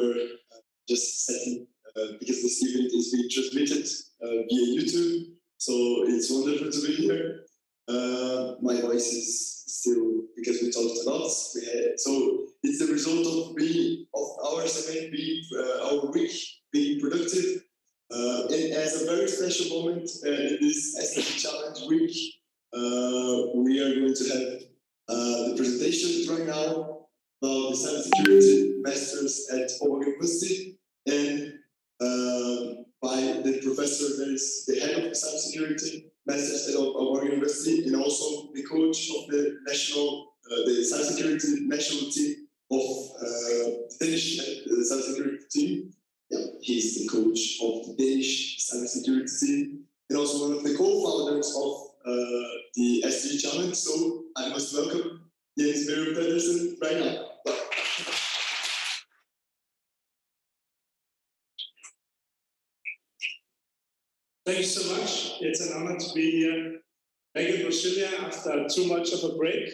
were just setting, because this event is being transmitted via YouTube, so it's wonderful to be here. My voice is still, because we talked a lot, so it's the result of our event being, our week being productive. And as a very special moment in this SDG Challenge week, we are going to have the presentation right now about the cybersecurity masters at Aalborg University, and by the professor that is the head of the cybersecurity masters at Aalborg University, and also the coach of the national, the cybersecurity national team of the Danish cybersecurity team. Yeah, he's the coach of the Danish cybersecurity team, and also one of the co-founders of the SDG Challenge. So I must welcome Jens Myrup Pedersen right now. Thank you so much. It's an honor to be here back in Brasilia after too much of a break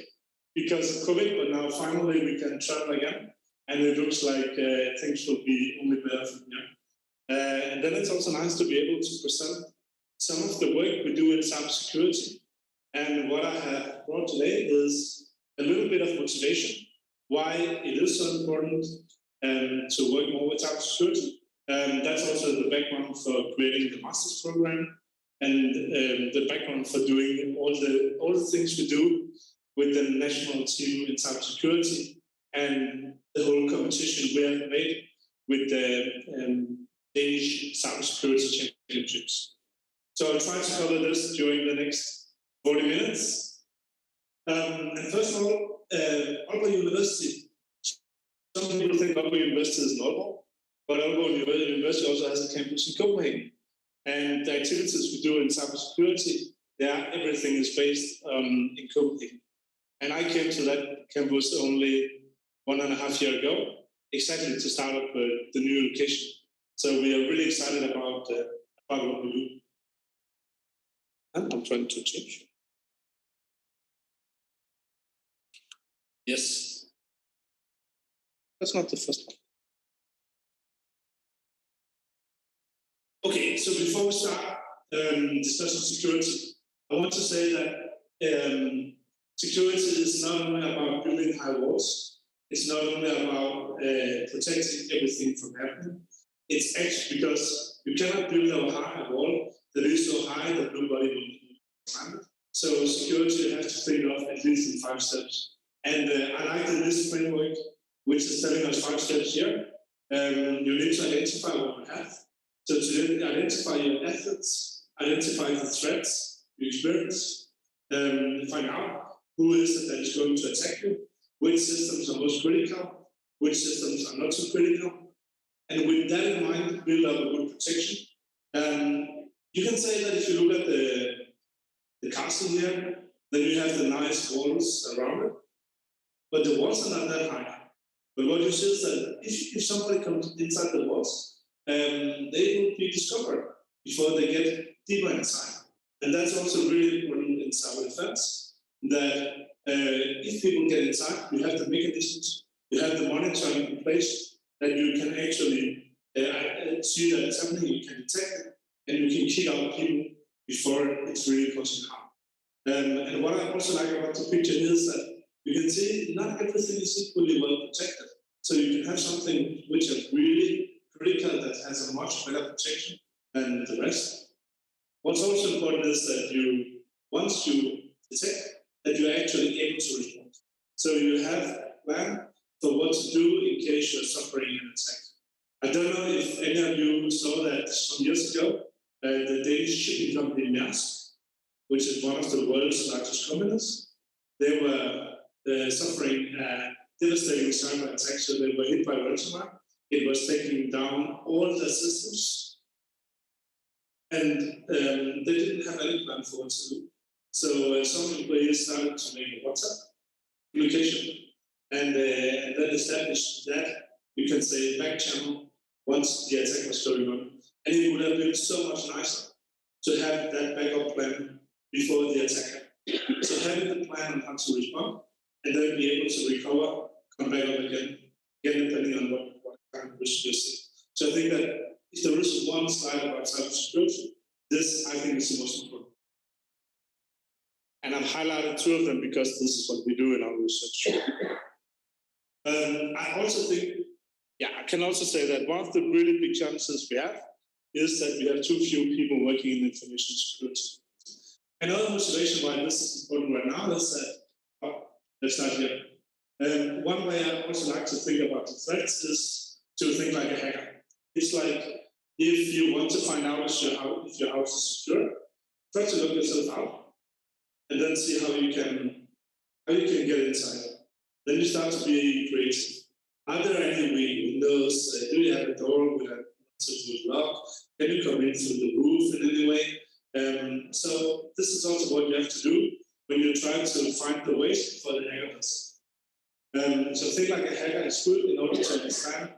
because of COVID, but now finally we can travel again. And it looks like things will be only better from here. And then it's also nice to be able to present some of the work we do in cybersecurity. And what I have brought today is a little bit of motivation, why it is so important to work more with cybersecurity. That's also the background for creating the master's program, and the background for doing all the things we do with the national team in cybersecurity, and the whole competition we have made with the Danish cybersecurity championships. So I'll try to cover this during the next 40 minutes. And first of all, Aalborg University. Some people think Aalborg University is in Aalborg, but Aalborg University also has a campus in Copenhagen. And the activities we do in cybersecurity, everything is based in Copenhagen. And I came to that campus only 1.5 years ago, exactly to start up the new location. So we are really excited about what we do. And I'm trying to change. Yes. That's not the first one. Okay, so before we start discussing security, I want to say that security is not only about building high walls, it's not only about protecting everything from happening. It's actually because you cannot build a high wall that is so high that nobody will climb it. So security you have to think of at least in 5 steps. And I like this framework, which is telling us 5 steps here. You need to identify what you have. So to identify your assets, identify the threats you experience, find out who is it that is going to attack you, which systems are most critical, which systems are not so critical. And with that in mind, build up a good protection. You can say that if you look at the castle here, then you have the nice walls around it, but the walls are not that high. But what you see is that if somebody comes inside the walls, they will be discovered before they get deeper inside. And that's also really important in cyber defense, that if people get inside, you have the mechanisms, you have the monitoring in place that you can actually see that it's happening, you can detect it, and you can kick out people before it's really causing harm. And what I also like about the picture is that you can see not everything is equally well protected. So you can have something which is really critical that has a much better protection than the rest. What's also important is that once you detect, that you're actually able to respond. So you have a plan for what to do in case you're suffering an attack. I don't know if any of you saw that some years ago, the Danish shipping company Maersk, which is one of the world's largest companies, they were suffering a devastating cyber attack. So they were hit by ransomware. It was taking down all their systems, and they didn't have any plan for what to do. So some employees started to make a WhatsApp communication, and then established that, you can say, back channel once the attack was going on. And it would have been so much nicer to have that backup plan before the attack. So having the plan on how to respond, and then be able to recover, come back up again depending on what kind of risk you're seeing. So I think that if there is one slide about cybersecurity, this I think is the most important. And I've highlighted two of them because this is what we do in our research. I also think, I can also say that one of the really big challenges we have is that we have too few people working in information security. Another motivation why this is important right now is that, let's start here. One way I also like to think about the threats is to think like a hacker. It's like if you want to find out if your house is secure, try to look yourself out and then see how you can get inside. Then you start to be creative. Are there any windows? Do you have a door with a lock? Can you come in through the roof in any way? So this is also what you have to do when you try to find the ways before the hacker does. So think like a hacker is good in order to understand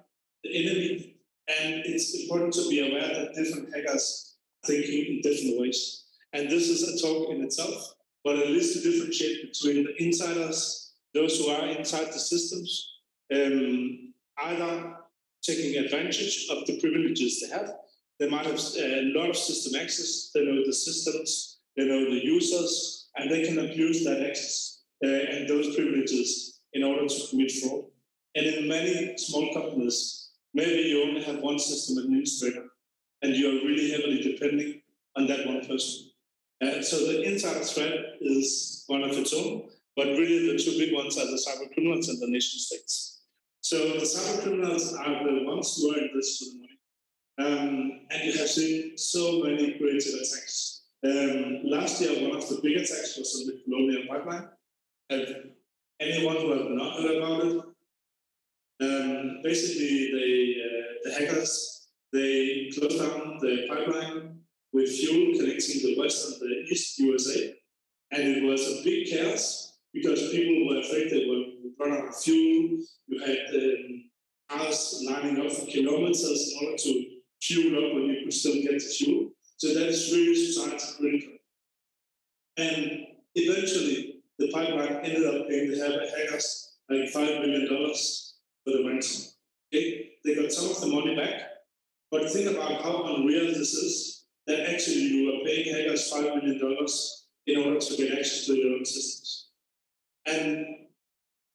the enemy, and it's important to be aware that different hackers are thinking in different ways. And this is a talk in itself, but at least to differentiate between the insiders, those who are inside the systems, either taking advantage of the privileges they have. They might have a lot of system access, they know the systems, they know the users, and they can abuse that access and those privileges in order to commit fraud. And in many small companies, maybe you only have one system administrator, and you're really heavily depending on that one person. So the insider threat is one of its own, but really the two big ones are the cyber criminals and the nation states. So the cyber criminals are the ones who are in this for the money. And you have seen so many creative attacks. Last year, one of the big attacks was on the Colonial Pipeline. Anyone who has not heard about it? Basically, the hackers, they closed down the pipeline with fuel connecting the West and the East USA. And it was a big chaos because people were afraid they would run out of fuel. You had cars lining up for kilometers in order to fuel up when you could still get the fuel. So that is really society critical. And eventually, the pipeline ended up paying the hackers like $5 million for the ransom. Okay? They got some of the money back, but think about how unreal this is, that actually you are paying hackers $5 million in order to get access to your own systems. And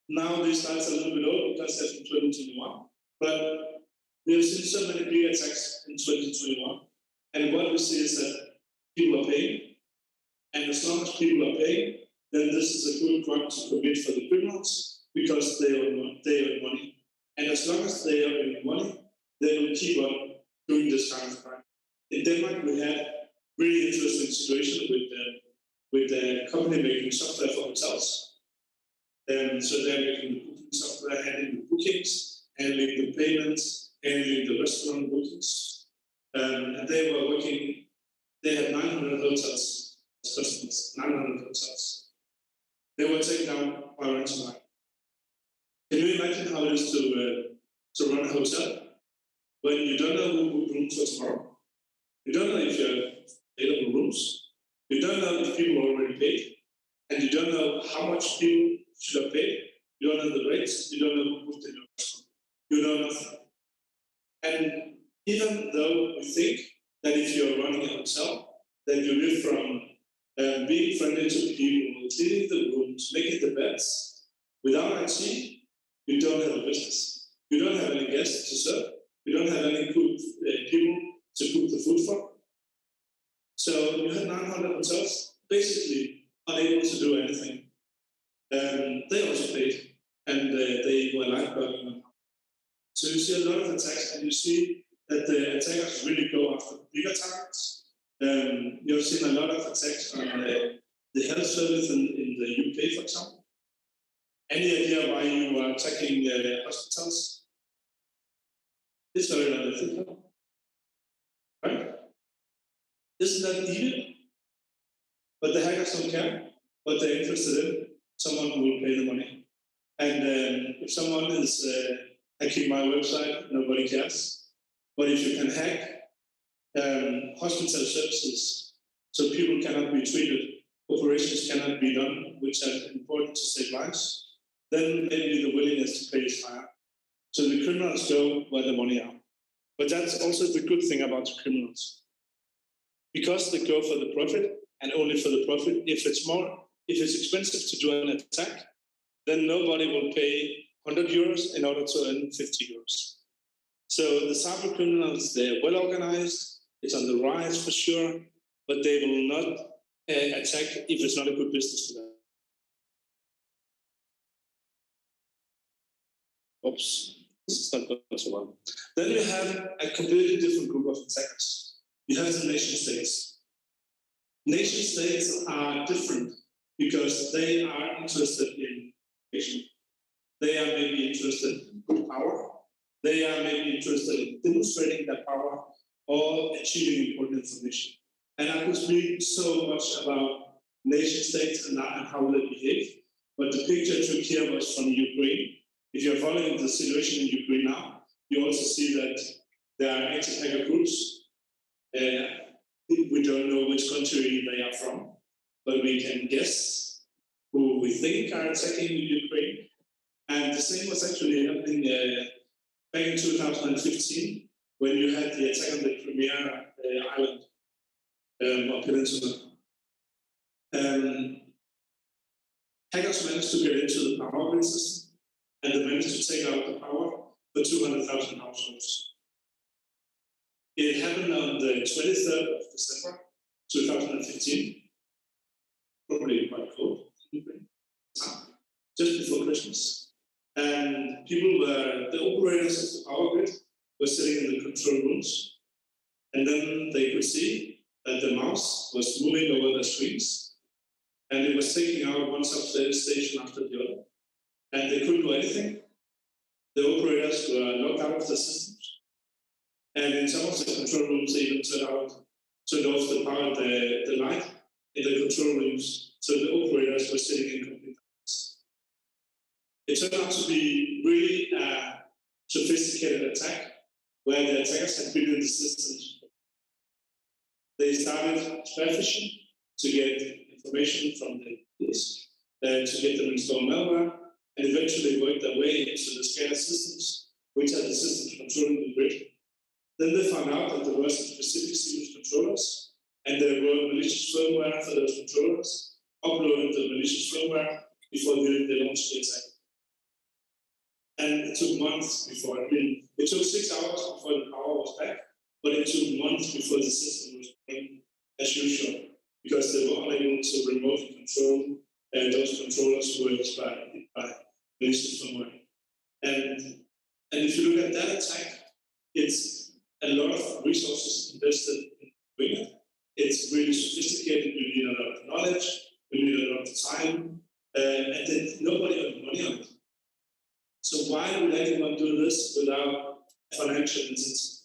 now this starts a little bit old because that's in 2021, but we have seen so many big attacks in 2021. And what we see is that people are paying, and as long as people are paying, then this is a good crime to commit for the criminals because they earn money. And as long as they are earning money, they will keep on doing this kind of crime. In Denmark, we had really interesting situation with the company making software for hotels. So they're making the booking software, handling the bookings, handling the payments, handling the restaurant bookings. And they were working, they had 900 hotels as customers, 900 hotels. They were taken down by ransomware. Can you imagine how it is to run a hotel when you don't know who booked rooms for tomorrow? You don't know if you have available rooms. You don't know if people already paid. And you don't know how much people should have paid. You don't know the rates. You don't know who booked in your restaurant. You know nothing. And even though we think that if you're running a hotel, that you live from being friendly to people, cleaning the rooms, making the beds, without IT, you don't have a business. You don't have any guests to serve. You don't have any good people to cook the food for. So you had 900 hotels basically unable to do anything. They also paid, and they were lifeguarding. So you see a lot of attacks, and you see that the attackers really go after bigger targets. You've seen a lot of attacks on the health service in the UK, for example. Any idea why you are attacking hospitals? It's very unethical, right? Isn't that evil? But the hackers don't care what they're interested in. Someone who will pay the money. And if someone is hacking my website, nobody cares. But if you can hack hospital services so people cannot be treated, operations cannot be done, which are important to save lives, then maybe the willingness to pay is higher. So the criminals go where the money are. But that's also the good thing about the criminals. Because they go for the profit and only for the profit, if it's expensive to do an attack, then nobody will pay 100 euros in order to earn 50 euros. So the cyber criminals, they're well organized, it's on the rise for sure, but they will not attack if it's not a good business for them. Oops, this is not going so well. Then you have a completely different group of attackers. You have the nation states. Nation states are different because they are interested in information. They are maybe interested in power. They are maybe interested in demonstrating their power or achieving important information. And I could speak so much about nation states and how they behave, but the picture I took here was from Ukraine. If you're following the situation in Ukraine now, you also see that there are anti-hacker groups. We don't know which country they are from, but we can guess who we think are attacking Ukraine. And the same was actually happening back in 2015 when you had the attack on the Crimea island or peninsula. Hackers managed to get into the power grid system and they managed to take out the power for 200,000 households. It happened on the 23rd of December 2015, probably quite cold, just before Christmas. And the operators of the power grid were sitting in the control rooms, and then they could see that the mouse was moving over the screens, and it was taking out one substation after the other, and they couldn't do anything. The operators were locked out of the systems, and in some of the control rooms, they even turned off the light in the control rooms, so the operators were sitting in complete darkness. It turned out to be really a sophisticated attack, where the attackers had been in the systems. They started phishing to get information from the police, to get them installed malware, and eventually worked their way into the SCADA systems, which are the systems controlling the grid. Then they found out that there were some specific Siemens controllers, and there were malicious firmware for those controllers, uploaded the malicious firmware before they launched the attack. And it took months before. It took 6 hours before the power was back, but it took months before the system was running as usual, because they were unable to remotely control those controllers who were hit by malicious firmware. And if you look at that attack, it's a lot of resources invested in doing it. It's really sophisticated. You need a lot of knowledge. You need a lot of time, and then nobody earned money on it. So why would anyone do this without financial incentive?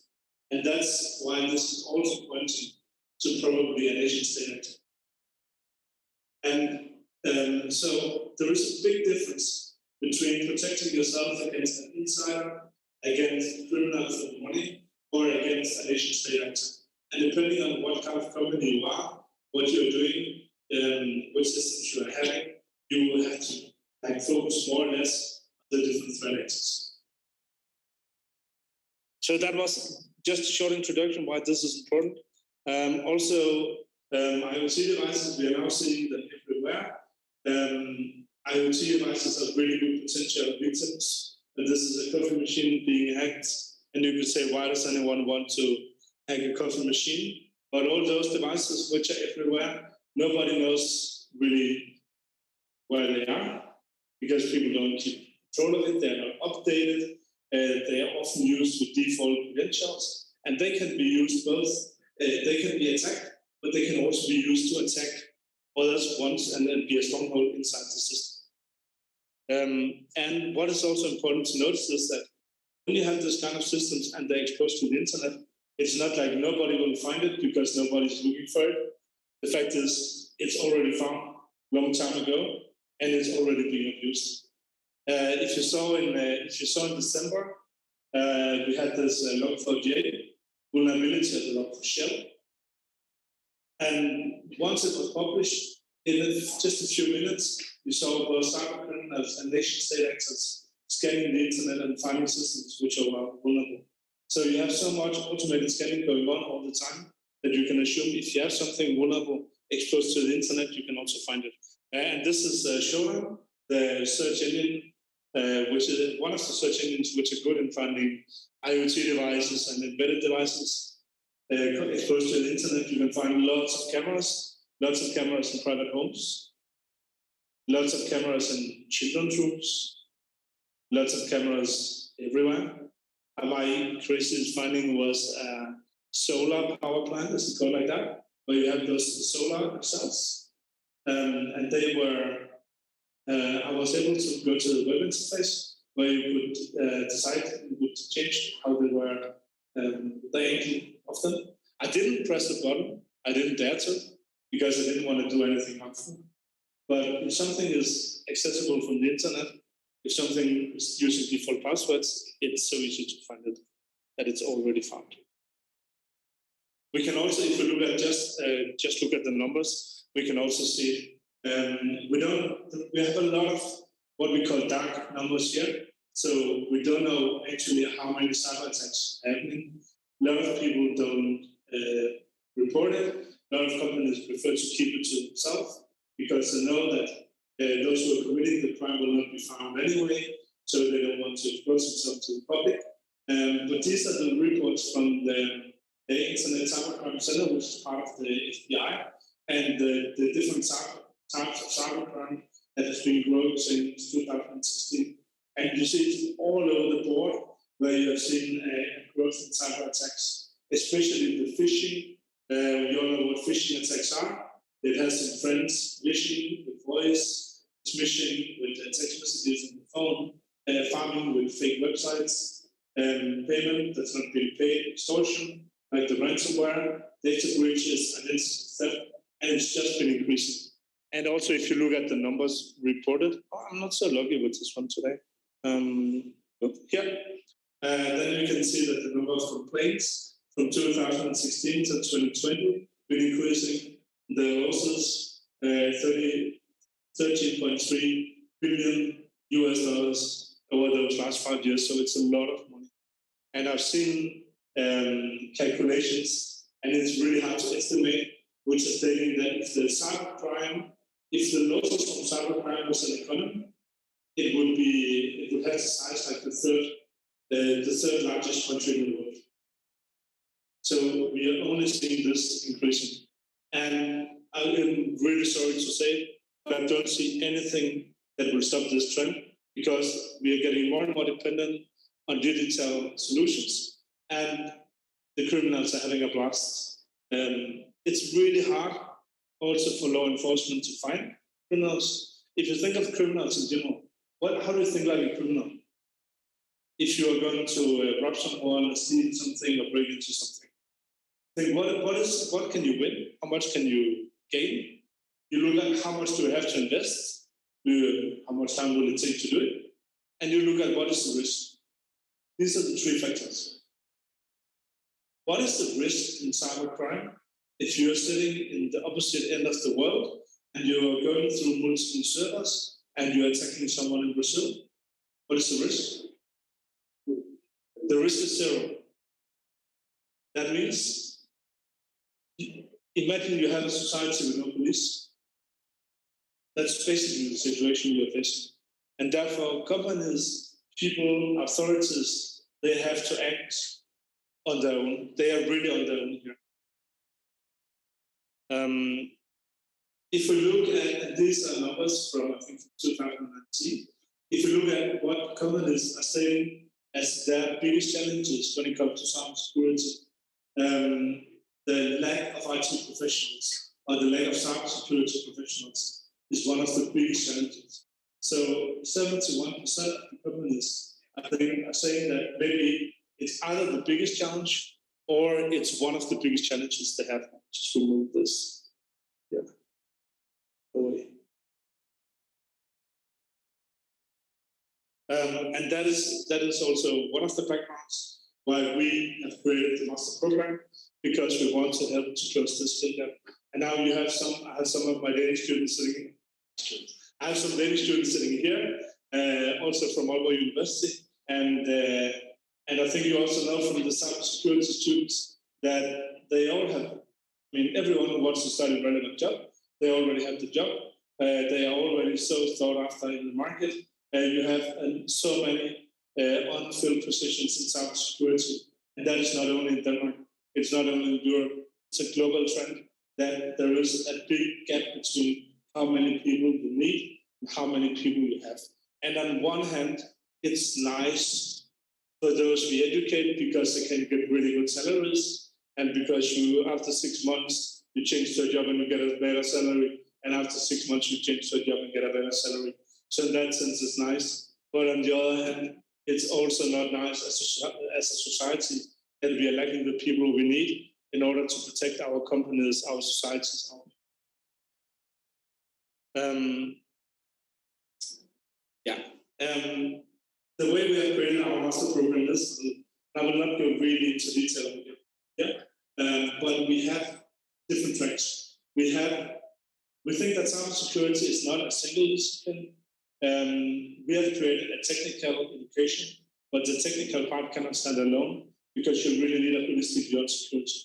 And that's why this is also pointing to probably a nation state attack. And so there is a big difference between protecting yourself against an insider, against criminals for money, or against a nation state actor. And depending on what kind of company you are, what you're doing, which systems you are having, you will have to focus more or less on the different threat actors. So that was just a short introduction why this is important. Also, IoT devices, we are now seeing them everywhere. IoT devices have really good potential victims. And this is a coffee machine being hacked. And you could say, why does anyone want to hack a coffee machine? But all those devices which are everywhere, nobody knows really where they are, because people don't keep control of it, they're not updated, they are often used with default credentials, and they can be used both, they can be attacked, but they can also be used to attack others once and then be a stronghold inside the system. And what is also important to notice is that when you have this kind of systems and they're exposed to the internet, it's not like nobody will find it because nobody's looking for it. The fact is, it's already found a long time ago, and it's already being abused. If you saw in December, we had this Log4j vulnerability at the Log4Shell, and once it was published, in just a few minutes, you saw both cyber criminals and nation state actors scanning the internet and finding systems which are vulnerable. So you have so much automated scanning going on all the time that you can assume if you have something vulnerable exposed to the internet, you can also find it. And this is Shola, the search engine, which is one of the search engines which are good in finding IoT devices and embedded devices exposed to the internet. You can find lots of cameras in private homes, lots of cameras in children's rooms, lots of cameras everywhere. And my craziest finding was a solar power plant, is it called like that, where you have those solar cells. And they were, I was able to go to the web interface where you could decide, you could change how they were, the angle of them. I didn't press the button, I didn't dare to, because I didn't want to do anything harmful. But if something is accessible from the internet, if something is using default passwords, it's so easy to find it that it's already found. We can also, if we look at just look at the numbers, we can also see we have a lot of what we call dark numbers here. So we don't know actually how many cyber attacks are happening. A lot of people don't report it. A lot of companies prefer to keep it to themselves because they know that those who are committing the crime will not be found anyway, so they don't want to expose themselves to the public. But these are the reports from the Internet Cybercrime Center, which is part of the FBI, and the different types of cybercrime that has been growing since 2016. And you see it all over the board where you have seen a growth in cyber attacks, especially the phishing. You all know what phishing attacks are. It has some friends, phishing with voice, smishing with text messages on the phone, farming with fake websites, payment that's not being paid, extortion, like the ransomware, data breaches, identity theft, and it's just been increasing. And also, if you look at the numbers reported, I'm not so lucky with this one today. Here, then you can see that the number of complaints from 2016 to 2020 been increasing. The losses, $13.3 billion over those last 5 years. So it's a lot of money. And I've seen calculations, and it's really hard to estimate, which is stating that if the losses from cybercrime was an economy, it would have the size like the third largest country in the world. So we are only seeing this increasing. And I am really sorry to say, but I don't see anything that will stop this trend because we are getting more and more dependent on digital solutions, and the criminals are having a blast. It's really hard also for law enforcement to find criminals. If you think of criminals in general, how do you think like a criminal? If you are going to rob someone or steal something or break into something, think what can you win? How much can you gain? You look at how much do we have to invest? How much time will it take to do it? And you look at what is the risk. These are the three factors. What is the risk in cybercrime if you are sitting in the opposite end of the world and you are going through multiple servers and you are attacking someone in Brazil? What is the risk? The risk is zero. That means, imagine you have a society with no police. That's basically the situation you are facing. And therefore, companies, people, authorities, they have to act on their own. They are really on their own here. If we look at these are numbers from, I think, 2019, if you look at what companies are saying as their biggest challenges when it comes to cybersecurity, the lack of IT professionals or the lack of cybersecurity professionals is one of the biggest challenges. So 71% of the companies are saying that maybe it's either the biggest challenge or it's one of the biggest challenges they have. Just remove this. Yeah. And that is also one of the backgrounds why we have created the master program, because we want to help to close this skill gap. And now I have some of my Danish students sitting here. I have some Danish students sitting here, also from Aalborg University. And I think you also know from the cybersecurity students that they all have, I mean, everyone who wants to start a relevant job, they already have the job. They are already so sought after in the market. You have so many unfilled positions in cybersecurity. And that is not only in Denmark, it's not only in Europe, it's a global trend that there is a big gap between how many people you need and how many people you have. And on one hand, it's nice for those we educate because they can get really good salaries, and because you, after 6 months, you change to a job and you get a better salary, and after 6 months you change to a job and get a better salary. So in that sense, it's nice. But on the other hand, it's also not nice as a society that we are lacking the people we need in order to protect our companies, our societies. The way we have created our master program is, I will not go really into detail with it, but we have different tracks. We think that cybersecurity is not a single discipline. We have created a technical education, but the technical part cannot stand alone because you really need a holistic view on security.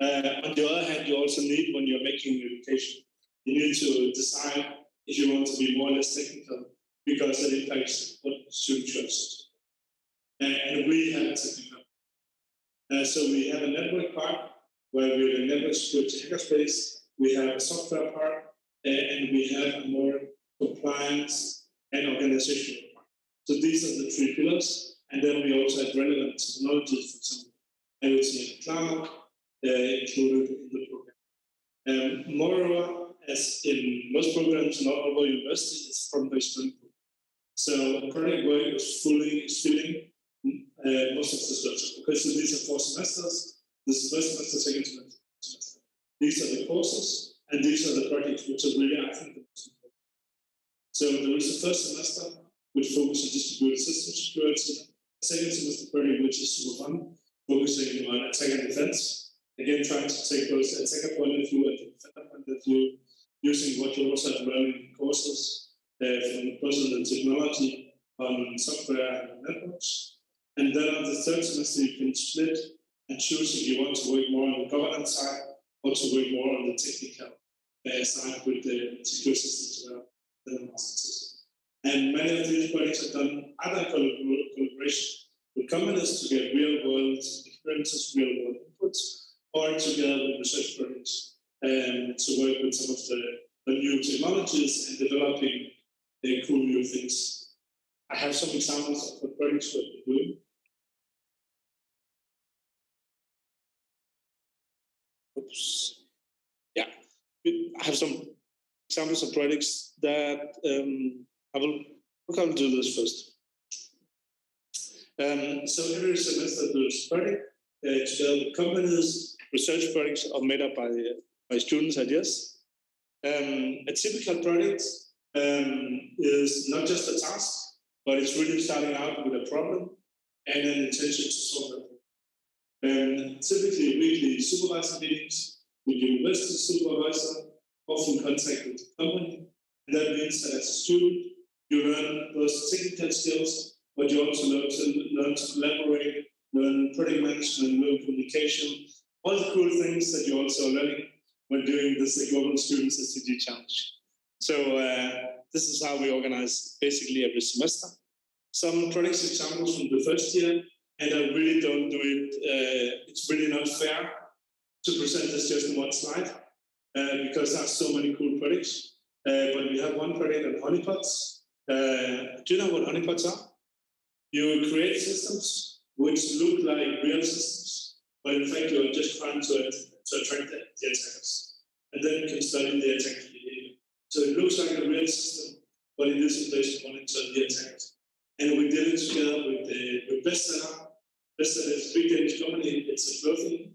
On the other hand, you also need, when you're making education, you need to decide if you want to be more or less technical, because it impacts what students choose. And we have a technical. So we have a network part where we have a network security hackerspace, we have a software part, and we have a more compliance and organizational part. So these are the three pillars. And then we also have relevant technologies, for example, IoT and cloud included in the program. Moreover, as in most programs in Aalborg University, it's problem-based learning. So project work is filling most of the structure. Okay, so these are 4 semesters. This is first semester, second semester. These are the courses, and these are the projects which are really, I think, the most important. So there is the first semester, which focuses on distributed system security. Second semester project, which is super fun, focusing on attack and defense. Again, trying to take both the attacker point of view and the defender point of view, using what you also have learned in courses from personal technology on software and networks. And then on the third semester, you can split and choose if you want to work more on the governance side or to work more on the technical side with the secure systems than the master system. And many of these projects are done either collaboration with companies to get real-world experiences, real-world inputs, or together with research projects to work with some of the new technologies and developing cool new things. I have some examples of the projects we're doing. Oops. Yeah, I have some examples of projects that I'll do this first. So every semester there's a project together with companies. Research projects are made up by students' ideas. A typical project is not just a task, but it's really starting out with a problem and an intention to solve it. Typically weekly supervisor meetings with university supervisor, often contact with the company. And that means that as a student, you learn those technical skills, but you also learn to collaborate, learn project management, learn communication, all the cool things that you're also learning when doing this Global Students SDG Challenge. So this is how we organize basically every semester. Some project examples from the first year, and I really don't do it. It's really not fair to present this just in one slide because there are so many cool projects. But we have one project on honeypots. Do you know what honeypots are? You create systems which look like real systems, but in fact you are just trying to attract the attackers. And then you can study the attack behavior. So it looks like a real system, but it is in place to monitor the attackers. And we did it together with Bestseller. Bestseller is a big Danish company. It's a clothing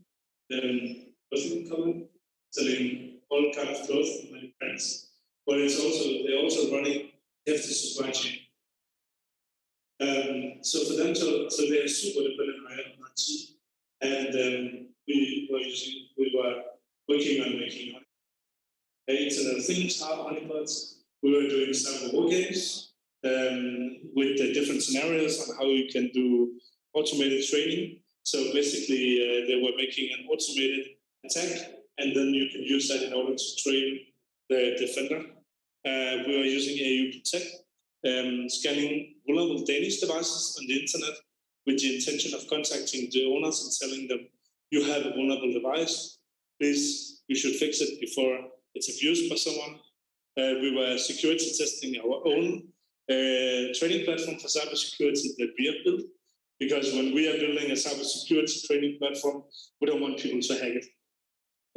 company selling all kinds of clothes from many brands. But they're also running hefty supply chain. So for them so they are super dependent on IT. And we were working on making Internet of Things, hard honeypots. We were doing some war games. with the different scenarios on how you can do automated training. So basically, they were making an automated attack, and then you can use that in order to train the defender. We were using AU Protect, scanning vulnerable Danish devices on the internet with the intention of contacting the owners and telling them, you have a vulnerable device, please, you should fix it before it's abused by someone. We were security testing our own training platform for cybersecurity that we have built, because when we are building a cybersecurity training platform, we don't want people to hack it.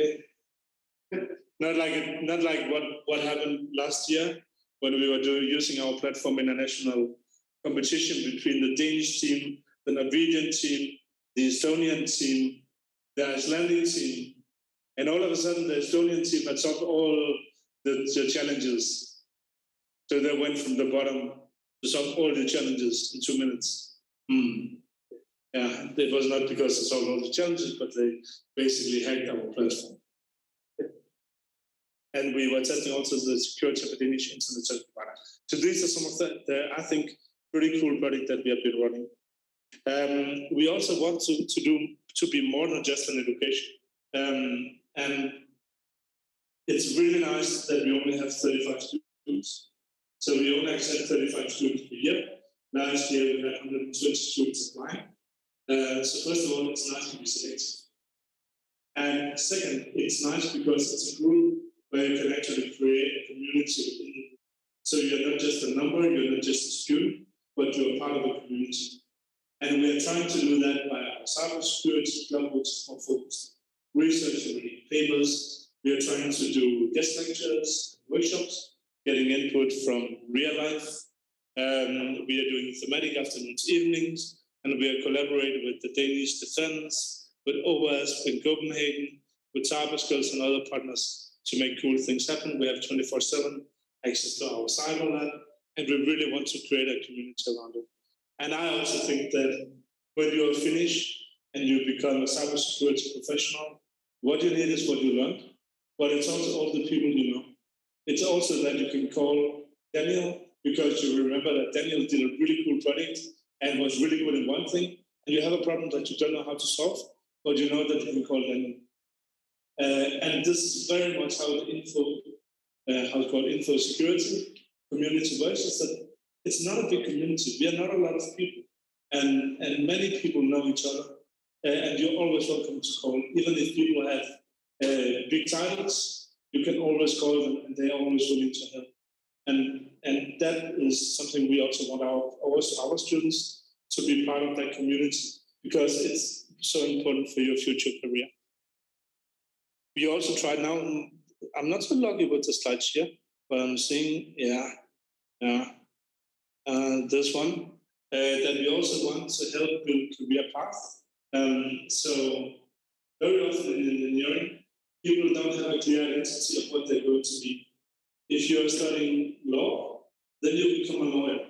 Okay? Not like what happened last year when we were using our platform in a national competition between the Danish team, the Norwegian team, the Estonian team, the Icelandic team, and all of a sudden the Estonian team had solved all the challenges. So they went from the bottom to solve all the challenges in 2 minutes. Yeah, it was not because they solved all the challenges, but they basically hacked our platform. And we were testing also the security of the Danish internet service provider. So these are some of the I think, pretty cool projects that we have been running. We also want to be more than just an education. And it's really nice that we only have 35 students. So we only accept 35 students per year. Last year we had 120 students applying. So first of all, it's nice to be selected. And second, it's nice because it's a group where you can actually create a community within it. So you're not just a number, you're not just a student, but you're part of a community. And we are trying to do that by our cybersecurity club, which is more focused on research and reading papers. We are trying to do guest lectures, workshops, getting input from real life. We are doing thematic afternoons, evenings, and we are collaborating with the Danish Defense, with OWASP in Copenhagen, with Cyberskills and other partners to make cool things happen. We have 24/7 access to our cyber lab, and we really want to create a community around it. And I also think that when you are finished and you become a cybersecurity professional, what you need is what you learned, but it's also all the people you know. It's also that you can call Daniel, because you remember that Daniel did a really cool project and was really good in one thing, and you have a problem that you don't know how to solve, but you know that you can call Daniel. And this is very much how the info security community works, is that it's not a big community. We are not a lot of people, and many people know each other, and you're always welcome to call. Even if people have big titles, you can always call them, and they are always willing to help. And that is something we also want our students to be part of that community, because it's so important for your future career. We also try now, I'm not so lucky with the slides here, but I'm seeing, this one, that we also want to help build career path. So very often in engineering, people don't have a clear identity of what they're going to be. If you're studying law, then you become a lawyer.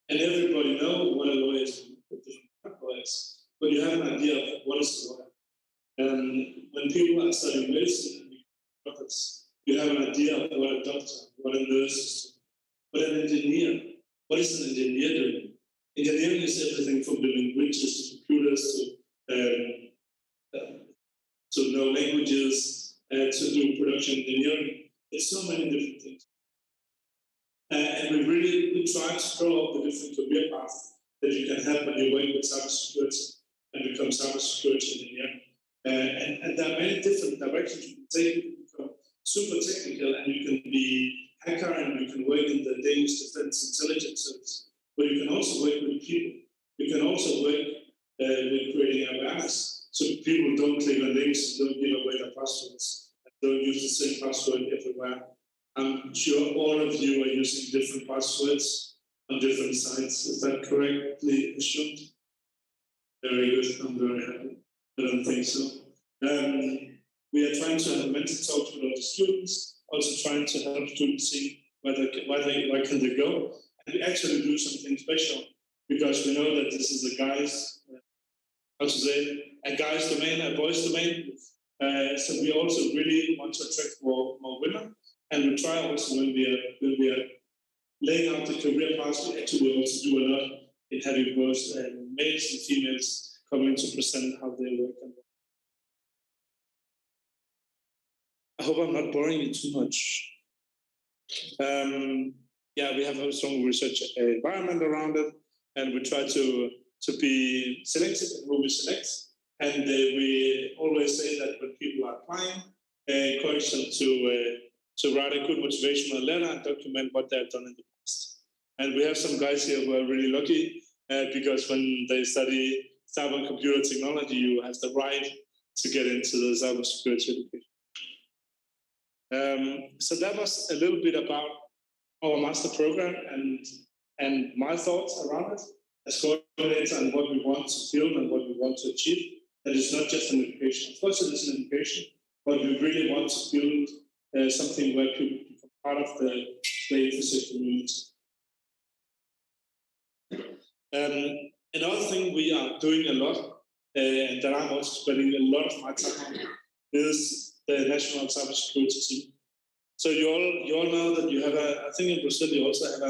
And everybody knows what a lawyer is, different lawyers, but you have an idea of what is a lawyer. When people are studying medicine and become doctors, you have an idea of what a doctor, what a nurse is, what an engineer. What is an engineer doing? Engineering is everything from building bridges to computers to know languages, to do production engineering. There's so many different things. And we try to throw out the different career paths that you can have when you work with cybersecurity and become cybersecurity engineer. And there are many different directions you can take. You can become super technical, and you can be hacker, and you can work in the Danish Defense Intelligence Service. But you can also work with people. You can also work with creating awareness, so people don't click on links, don't give away their passwords, and don't use the same password everywhere. I'm sure all of you are using different passwords on different sites. Is that correctly assumed? Very good. I'm very happy. I don't think so. We are trying to have mental talks with all the students, also trying to help students see where can they go. And we actually do something special, because we know that this is a guy's domain, a boys' domain. So we also really want to attract more women. And we try also when we are laying out the career paths, we actually also do a lot in having both males and females coming to present how they work. I hope I'm not boring you too much. Yeah, we have a strong research environment around it, and we try to be selective in who we select. And we always say that when people are applying, encourage them to write a good motivational letter and document what they've done in the past. And we have some guys here who are really lucky because when they study cyber computer technology, you have the right to get into the cybersecurity education. So that was a little bit about our master program and my thoughts around it as coordinator and what we want to build and what we want to achieve. That is not just an education. Of course, it is an education, but we really want to build something where people become part of the infosec community. Another thing we are doing a lot, and that I'm also spending a lot of my time on, is the National Cybersecurity Team. So you all know that you have I think in Brazil you also have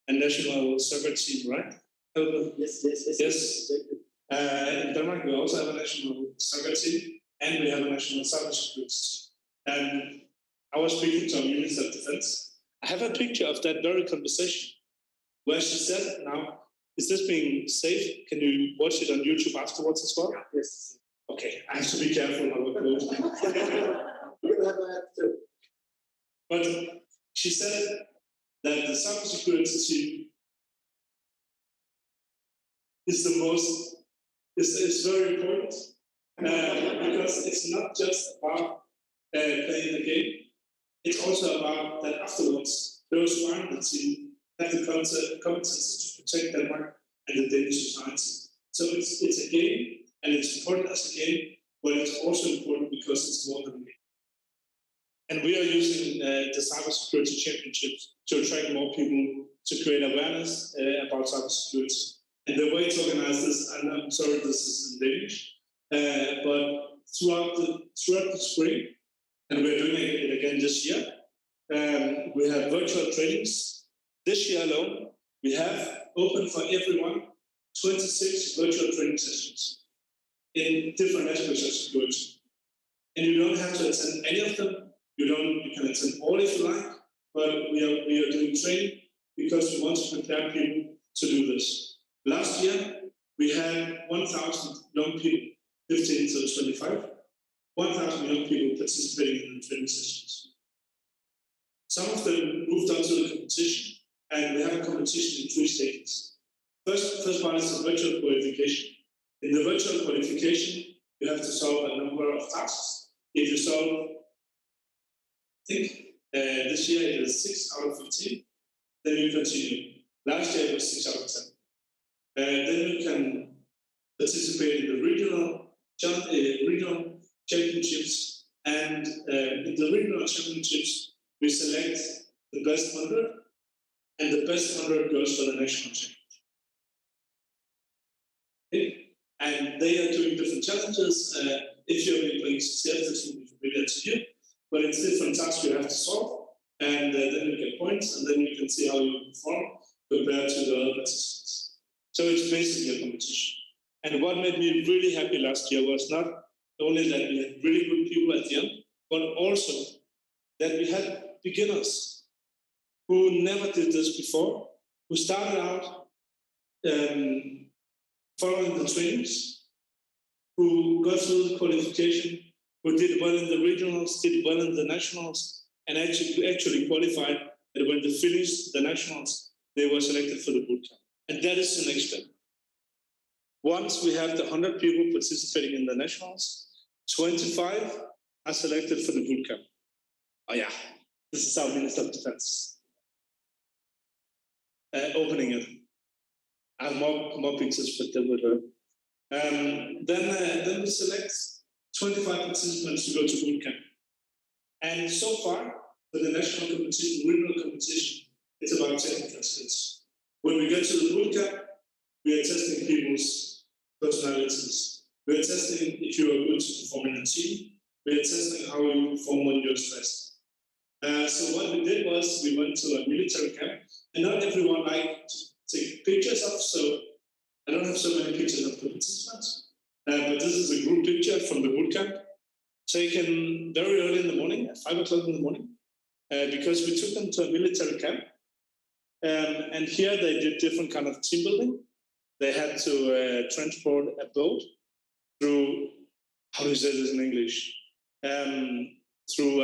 a national cyber team, right? Yes. In Denmark we also have a national cyber team, and we have a national cybersecurity team. And I was speaking to our Minister of Defense. I have a picture of that very conversation where she said, "Now, is this being safe? Can you watch it on YouTube afterwards as well?" Yes. Okay, I have to be careful how I go. But she said that the cybersecurity team is very important because it's not just about playing the game. It's also about that afterwards, those who are in the team have the competences to protect Denmark and the Danish society. So it's a game, and it's important as a game, but it's also important because it's more than a game. And we are using the Cybersecurity Championships to attract more people to create awareness about cybersecurity. And the way it's organized is, and I'm sorry this is in Danish, but throughout the spring, and we're doing it again this year, we have virtual trainings. This year alone, we have open for everyone 26 virtual training sessions in different aspects of security. And you don't have to attend any of them. You can attend all if you like, but we are doing training because we want to prepare people to do this. Last year, we had 1,000 young people, 15 to 25, 1,000 young people participating in the training sessions. Some of them moved on to the competition, and we have a competition in 3 stages. First part is the virtual qualification. In the virtual qualification, you have to solve a number of tasks. If you solve, I think this year it is 6 out of 15, then you continue. Last year it was 6 out of 10. Then you can participate in the regional championships, and in the regional championships, we select the best 100, and the best 100 goes for the national championship. Okay? And they are doing different challenges. If you're being playing CCF, this will be familiar to you, but it's different tasks you have to solve, and then you get points, and then you can see how you perform compared to the other participants. So it's basically a competition. And what made me really happy last year was not only that we had really good people at the end, but also that we had beginners who never did this before, who started out following the trainings, who got through the qualification, who did well in the regionals, did well in the nationals, and actually qualified that when they finished the nationals, they were selected for the bootcamp. And that is the next step. Once we have the 100 people participating in the nationals, 25 are selected for the bootcamp. Oh yeah, this is our Minister of Defense opening it. I have more pictures, but then we'll learn. Then we select 25 participants to go to bootcamp. And so far, for the national competition, regional competition, it's about technical skills. When we get to the bootcamp, we are testing people's personalities. We are testing if you are good to perform in a team. We are testing how you perform when you're stressed. So what we did was we went to a military camp, and not everyone liked to take pictures of, so I don't have so many pictures of the participants, but this is a group picture from the bootcamp, taken very early in the morning, at 5 o'clock in the morning, because we took them to a military camp. And here they did different kind of team building. They had to transport a boat through, how do you say this in English? Through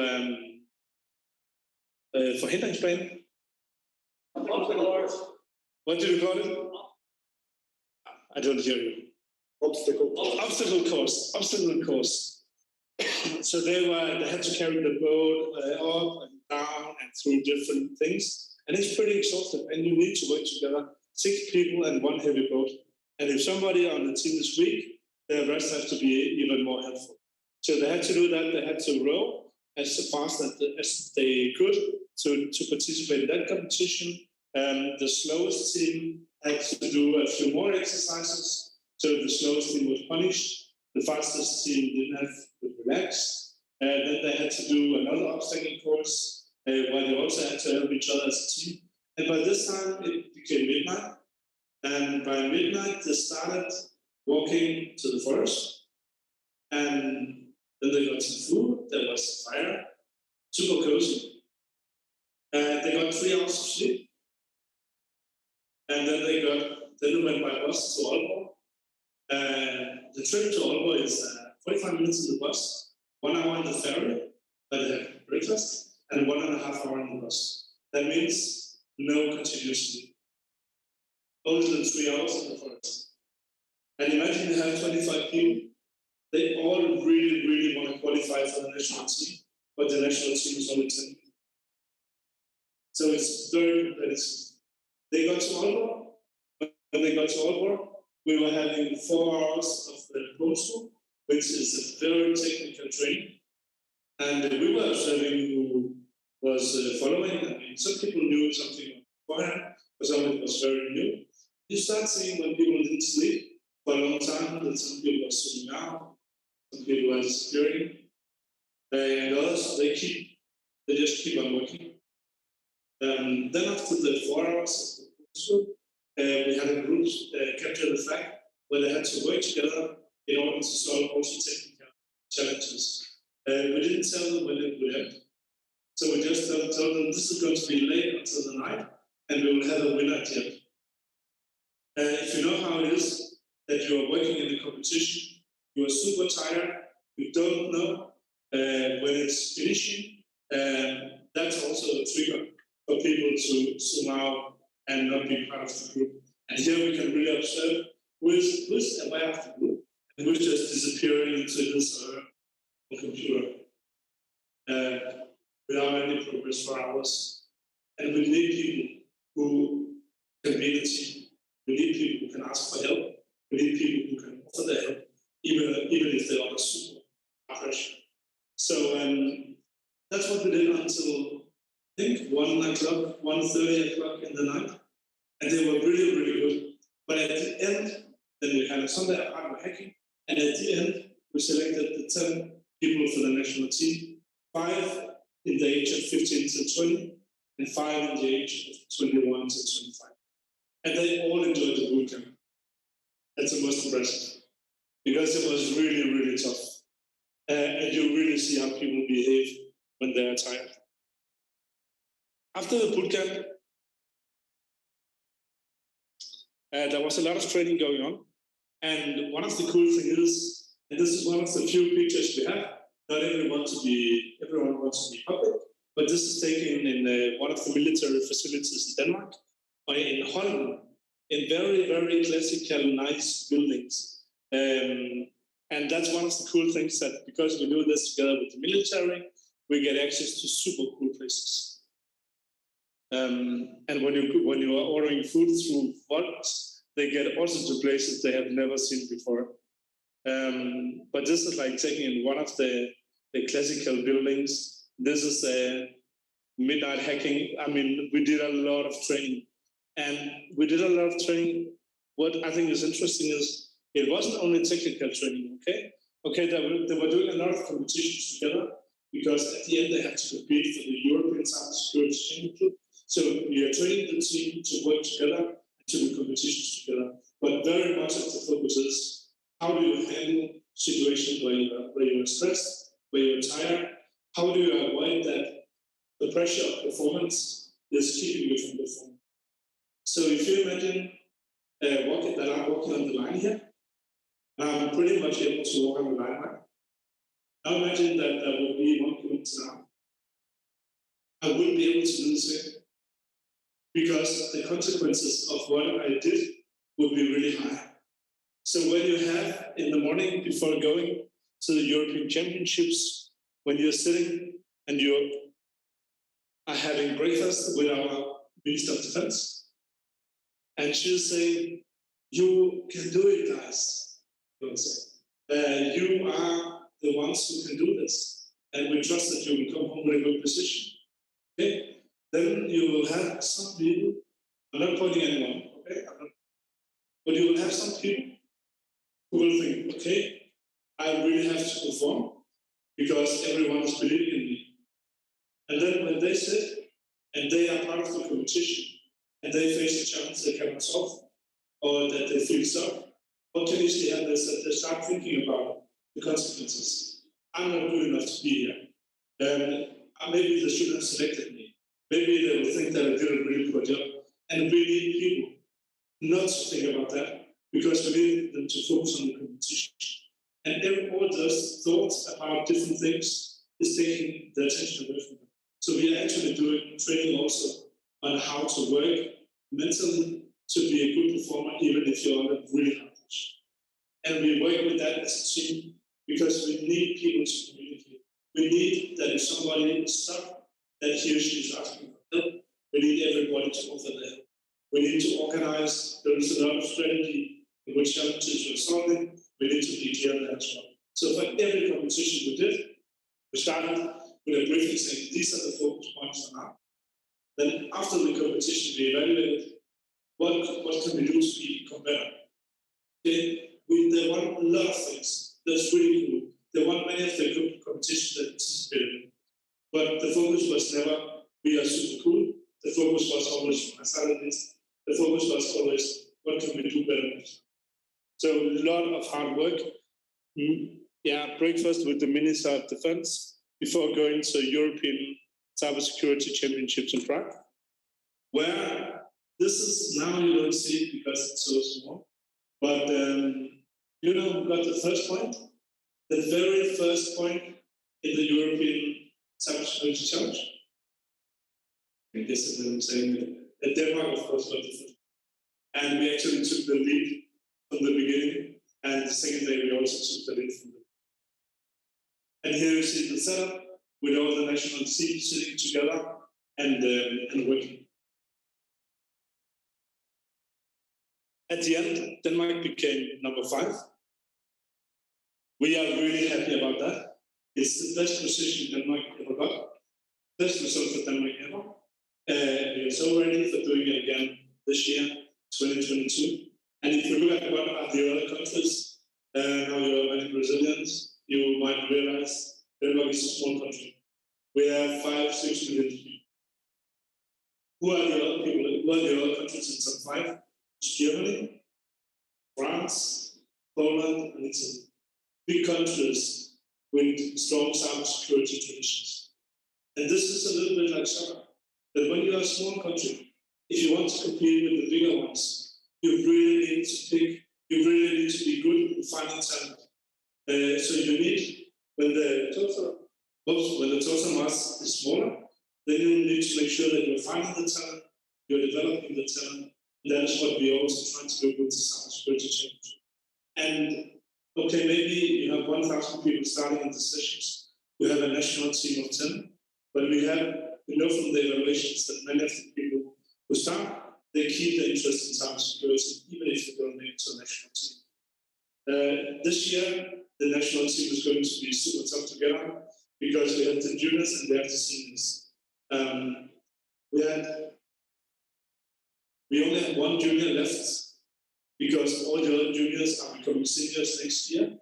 forhindringsbane. What do you call it? I don't hear you. Obstacle course. So they had to carry the boat up and down and through different things, and it's pretty exhausting. And you need to work together, 6 people and 1 heavy boat. And if somebody on the team is weak, the rest have to be even more helpful. So they had to do that. They had to row as fast as they could to participate in that competition. The slowest team had to do a few more exercises, so the slowest team was punished. The fastest team didn't have to relax. Then they had to do another obstacle course where they also had to help each other as a team. And by this time, it became midnight. And by midnight, they started walking to the forest. And then they got some food. There was fire, super cozy. They got 3 hours of sleep. And then they went by bus to Aalborg. The trip to Aalborg is 45 minutes in the bus, 1 hour in the ferry, where they have breakfast, and 1.5 hours in the bus. That means no continuous sleep. Only the 3 hours in the forest. And imagine you have 25 people. They all really, really want to qualify for the national team, but the national team is only 10 people. So it's very competitive. They got to Aalborg. When they got to Aalborg, we were having 4 hours of the boat school, which is a very technical training. And we were observing who was following. I mean, some people knew something beforehand, but some of it was very new. You start seeing when people didn't sleep for a long time, that some people were zooming out, some people were disappearing, and others, they just keep on working. Then after the 4 hours of the boat school, we had a group capture the flag where they had to work together in order to solve also technical challenges. We didn't tell them when it would end. So we just told them this is going to be late until the night, and we will have a winner at the end. If you know how it is that you are working in the competition, you are super tired, you don't know when it's finishing, that's also a trigger for people to zoom out and not be part of the group. And here we can really observe who's aware of the group and who's just disappearing into his or her computer without any progress for hours. And we need people who can be in the team. We need people who can ask for help. We need people who can offer their help, even if they're under super pressure. So that's what we did until, I think, 1:30 o'clock in the night. And they were really, really good. But at the end, then we had a Sunday apartment hacking. And at the end, we selected the 10 people for the national team, 5 in the age of 15 to 20, and 5 in the age of 21 to 25. And they all enjoyed the bootcamp. That's the most impressive. Because it was really, really tough. And you really see how people behave when they are tired. After the bootcamp, there was a lot of training going on. And one of the cool things is, and this is one of the few pictures we have, not everyone wants to be public, but this is taken in one of the military facilities in Denmark, in Holland, in very, very classical, nice buildings. And that's one of the cool things, that because we do this together with the military, we get access to super cool places. And when you are ordering food through Volt, they get also to places they have never seen before. But this is like taking in one of the classical buildings. This is a midnight hacking. I mean, we did a lot of training. And we did a lot of training. What I think is interesting is it wasn't only technical training, okay? Okay, they were doing a lot of competitions together, because at the end they had to compete for the European Cybersecurity Championship. So we are training the team to work together and to do competitions together. But very much of the focus is how do you handle situations where you're stressed, where you're tired? How do you avoid that the pressure of performance is keeping you from performing? So if you imagine I'm walking on the line here, I'm pretty much able to walk on the line right. Now imagine that there will be 1 kilometer now. I wouldn't be able to do the same because the consequences of what I did would be really high. So when you have in the morning before going to the European Championships, when you're sitting and you are having breakfast with our Minister of Defense, and she's saying, "You can do it, guys. You are the ones who can do this, and we trust that you will come home with a good position." Okay? Then you will have some people, I'm not pointing anyone, okay? But you will have some people who will think, okay, I really have to perform because everyone is believing in me. And then when they sit and they are part of the competition and they face a challenge they cannot solve or that they feel stuck, what can easily happen is that they start thinking about the consequences. I'm not good enough to be here. Maybe they shouldn't have selected me. Maybe they will think that I did a really poor job. And we need people not to think about that because we need them to focus on the competition. And all those thoughts about different things is taking the attention away from them. So we are actually doing training also on how to work mentally to be a good performer, even if you're on a really hard position. And we work with that as a team because we need people to communicate. We need that if somebody is stuck, that he or she is asking for help. We need everybody to offer their help. We need to organize. There is a lot of strategy in which challenges we're solving. We need to be clear on that as well. So for every competition we did, we started with a briefing saying these are the focus points for now. Then after the competition, we evaluated what can we do to become better. Okay? They won a lot of things. That's really cool. They won many of the good competitions that participated in. But the focus was never, we are super cool. The focus was always, I started this, the focus was always, what can we do better next time? So a lot of hard work. Breakfast with the Minister of Defense before going to European Cybersecurity Championships in Prague, where this is now you don't see it because it's so small. But we got the first point, the very first point in the European Cybersecurity Challenge. I guess I'm saying that Denmark, of course, got the first. And we actually took the lead from the beginning, and the second day we also took the lead from the beginning. And here you see the setup with all the national teams sitting together and working. At the end, Denmark became number 5. We are really happy about that. It's the best position Denmark ever got, best result for Denmark ever. We are so ready for doing it again this year, 2022. And if you look at what are the other countries, now you're many Brazilians, you might realize Denmark is a small country. We have 5-6 million people. Who are the other people? Who are the other countries in top 5? It's Germany, France, Poland, and Italy. Big countries with strong cybersecurity traditions. And this is a little bit like soccer. That when you're a small country, if you want to compete with the bigger ones, you really need to pick, you really need to be good in finding talent. So you need, when the total mass is smaller, then you need to make sure that you're finding the talent, you're developing the talent, and that is what we're also trying to do with the cybersecurity championship. And okay, maybe you have 1,000 people starting in the sessions. We have a national team of 10, but we know from the evaluations that many of the people who start, they keep their interest in cybersecurity, even if they don't make it to a national team. This year, the national team is going to be super tough together because we have the juniors and we have the seniors. We only have 1 junior left because all the other juniors are becoming seniors next year.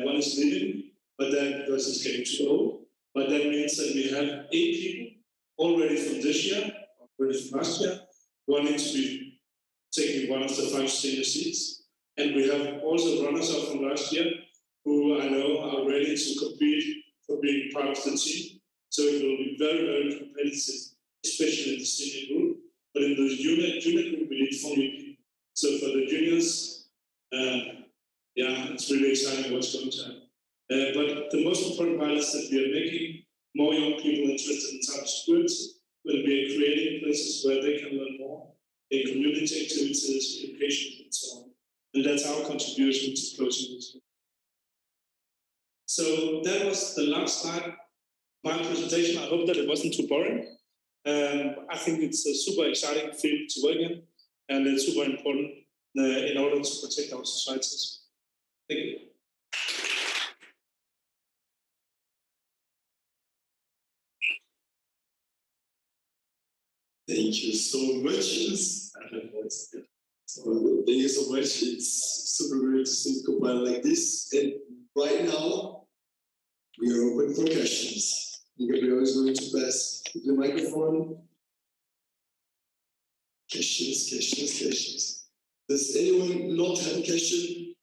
One is leaving, but then because it's getting too old. But that means that we have 8 people already from this year, already from last year, wanting to be taking one of the 5 senior seats. And we have also runners-up from last year who I know are ready to compete for being part of the team. So it will be very, very competitive, especially in the senior group. But in the junior group, we need 4 new people. So for the juniors, it's really exciting what's going to happen. But the most important part is that we are making more young people interested in cybersecurity. When we are creating places where they can learn more, in community activities, education, and so on. And that's our contribution to closing this. So that was the last slide of my presentation. I hope that it wasn't too boring. I think it's a super exciting field to work in, and it's super important in order to protect our societies. Thank you. Thank you so much. Thank you so much. It's super great to see Copilot like this. And right now, we are open for questions. Gabriel is going to pass the microphone. Questions. Does anyone not have a question?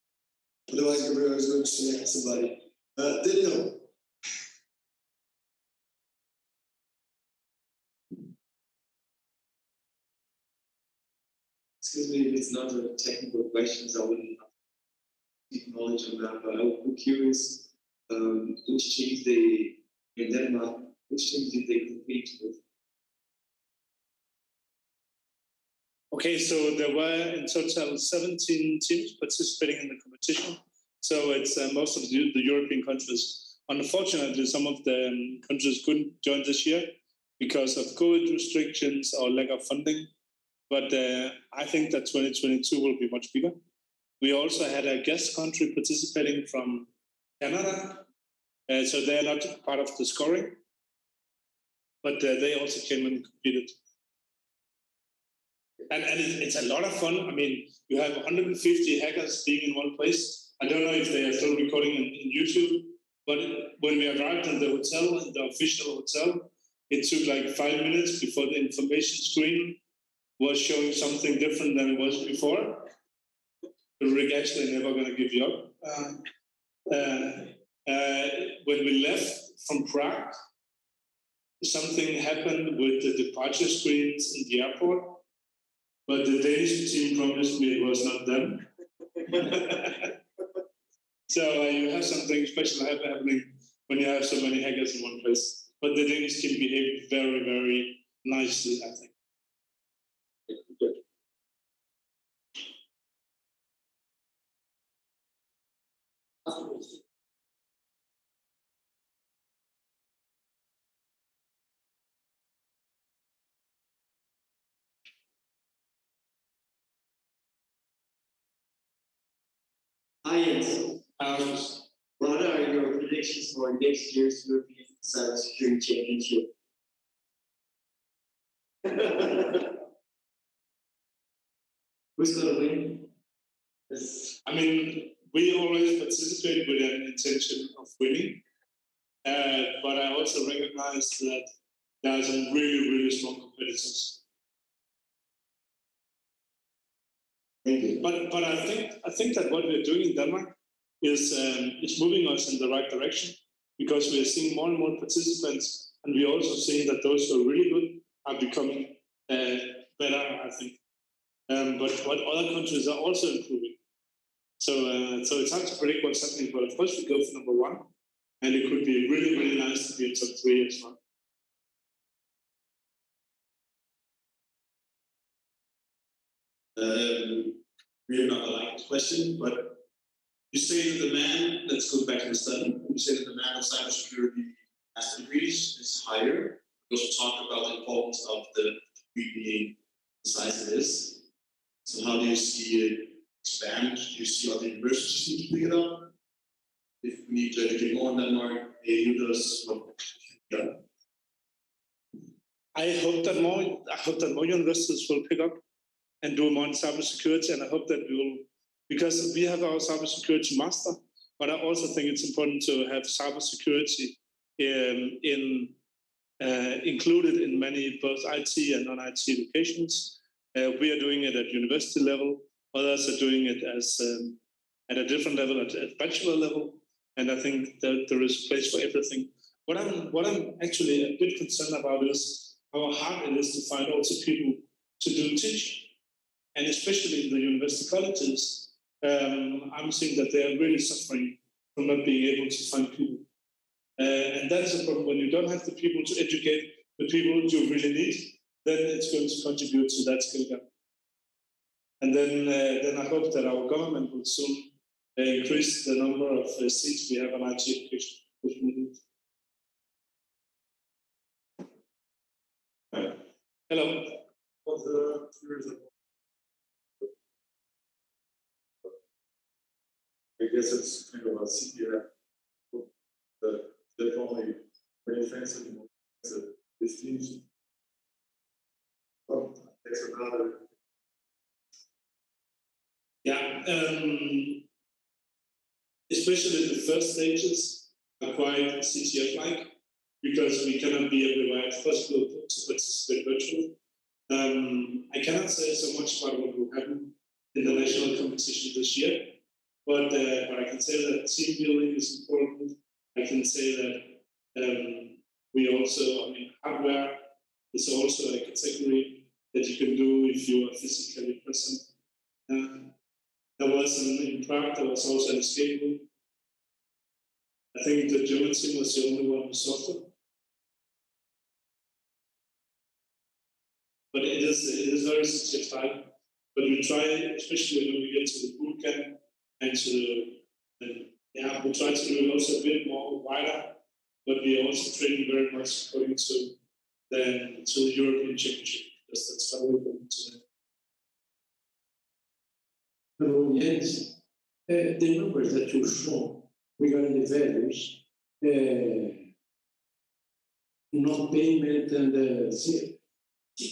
Otherwise, Gabriel is going to select somebody. Daniel. Excuse me if it's not a technical question, so I wouldn't have deep knowledge on that, but I'm curious, which teams in Denmark, which teams did they compete with? Okay, so there were in total 17 teams participating in the competition. So it's most of the European countries. Unfortunately, some of the countries couldn't join this year because of COVID restrictions or lack of funding. But I think that 2022 will be much bigger. We also had a guest country participating from Canada. So they are not part of the scoring. But they also came and competed. And it's a lot of fun. I mean, you have 150 hackers being in one place. I don't know if they are still recording in YouTube. But when we arrived in the hotel, in the official hotel, it took like 5 minutes before the information screen was showing something different than it was before. The rig actually never going to give you up. When we left from Prague, something happened with the departure screens in the airport, but the Danish team promised me it was not them. So you have something special happening when you have so many hackers in one place. But the Danish team behaved very, very nicely, I think. Hi, Jens. What are your predictions for next year's European Cybersecurity Championship? Who's going to win? I mean, we always participate with an intention of winning, but I also recognize that there are some really, really strong competitors. But I think that what we're doing in Denmark is moving us in the right direction, because we are seeing more and more participants, and we're also seeing that those who are really good are becoming better, I think. But what other countries are also improving. So it's hard to predict what's happening, but of course we go for number 1, and it could be really, really nice to be in top 3 as well. We have not liked the question, but you say that the man, let's go back to the study, you say that the man of cybersecurity master degrees is higher. We also talk about the importance of the degree being the size it is. So how do you see it expand? Do you see other universities need to pick it up? If we need to educate more in Denmark, AU does what can be done? I hope that more universities will pick up and do more in cybersecurity, and I hope that we will, because we have our cybersecurity master, but I also think it's important to have cybersecurity in included in many both IT and non-IT educations. We are doing it at university level. Others are doing it as at a different level, at bachelor level. And I think that there is a place for everything. What I'm actually a bit concerned about is how hard it is to find also people to do teaching. And especially in the university colleges, I'm seeing that they are really suffering from not being able to find people. And that's a problem. When you don't have the people to educate the people you really need, then it's going to contribute to that skill gap. And then I hope that our government will soon increase the number of seats we have on IT education. Hello. I guess it's kind of a CPR. That only very offensive, distinction. Well, that's another. Yeah, especially the first stages are quite CTF-like because we cannot be everywhere. It's possible to participate virtually. I cannot say so much about what will happen in the national competition this year, but I can say that team building is important. I can say that we also, hardware is also a category that you can do if you are physically present. There was in Prague, there was also an escape room. I think the German team was the only one who solved it. But it is very CTF-like. But we try, especially when we get to the bootcamp and to we try to do it also a bit more wider, but we are also training very much according to the European Championship, because that's how we're going to them. Hello, Jens. The numbers that you show regarding the values, non-payment and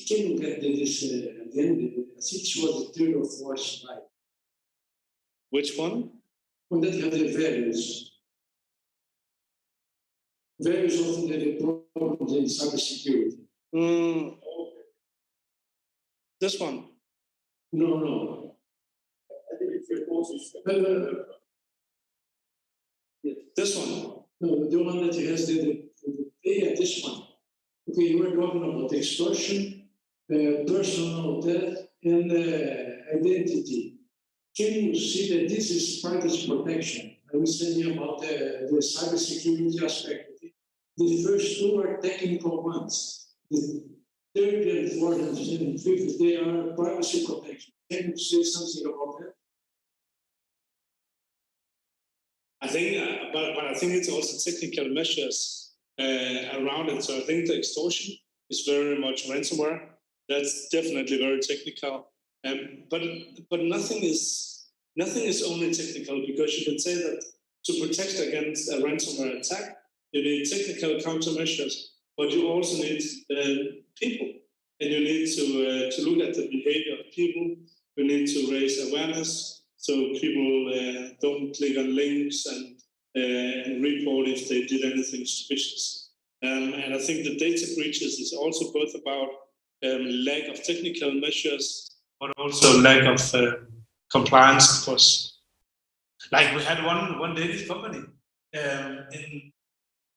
can you get this at the end? I think it was the third or fourth slide. Which one? When that have the values. Values often have a problem in cybersecurity. This one? No. I think it's your closest. This one? No, the one that has this one. Okay, you were talking about extortion, personal theft, and identity. Can you see that this is privacy protection? I was saying about the cybersecurity aspect. The first two are technical ones. The third and fourth and fifth, they are privacy protection. Can you say something about that? I think, but I think it's also technical measures around it. So I think the extortion is very much ransomware. That's definitely very technical. But nothing is only technical, because you can say that to protect against a ransomware attack, you need technical countermeasures, but you also need people, and you need to look at the behavior of people. You need to raise awareness so people don't click on links and report if they did anything suspicious. And I think the data breaches is also both about lack of technical measures, but also lack of compliance, of course. Like we had one Danish company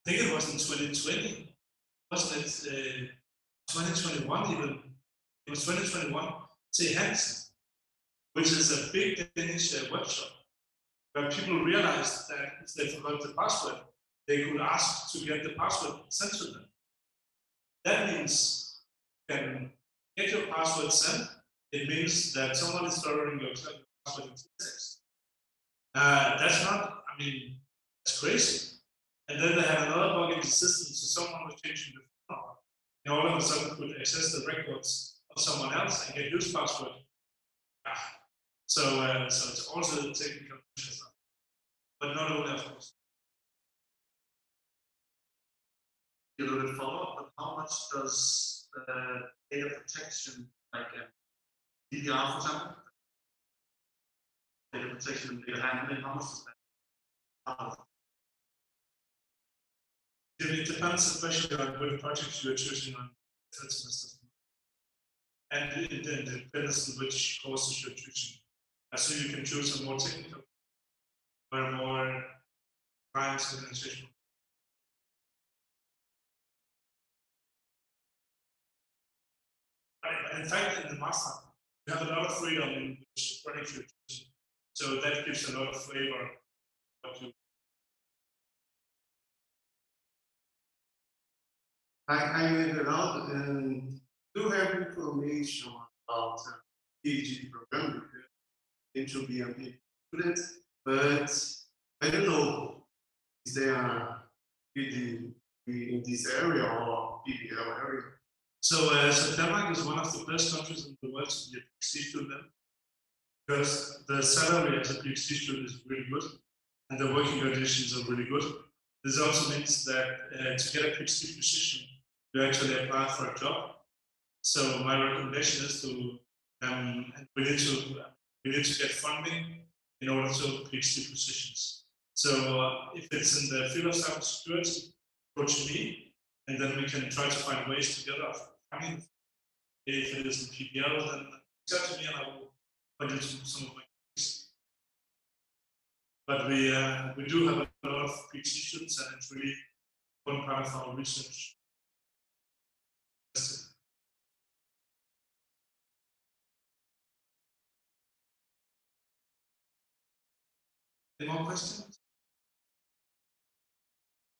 I think it was in 2020, wasn't it? 2021 even. It was 2021. Say Hansen, which is a big Danish web shop, where people realized that if they forgot the password, they could ask to get the password sent to them. That means you can get your password sent. It means that someone is storing your password in text. That's not, that's crazy. And then they had another bug in the system, so someone was changing the phone number, and all of a sudden could access the records of someone else and get used password. So it's also the technical measures, but not only, of course. A little bit follow-up, but how much does data protection, like DDR, for example, data protection and data handling, how much is that? It depends especially on what projects you are choosing on third semester. And it depends on which courses you're choosing. So you can choose a more technical or a more science organization. But in fact, in the master, you have a lot of freedom in which project you're choosing. So that gives a lot of flavor. What you I read around and do have information about PhD program. It should be a PhD student, but I don't know if they are PhD in this area or PBL area. So Denmark is one of the best countries in the world to be a PhD student because the salary as a PhD student is really good and the working conditions are really good. This also means that to get a PhD position, you actually apply for a job. So my recommendation is to we need to get funding in order to PhD positions. So if it's in the field of cybersecurity, approach me, and then we can try to find ways together of funding. If it is in PBL, then reach out to me and I will point you to some of my colleagues. But we do have a lot of PhD students, and it's really one part of our research. Any more questions?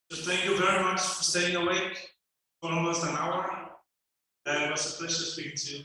So thank you very much for staying awake for almost an hour. It was a pleasure speaking to you.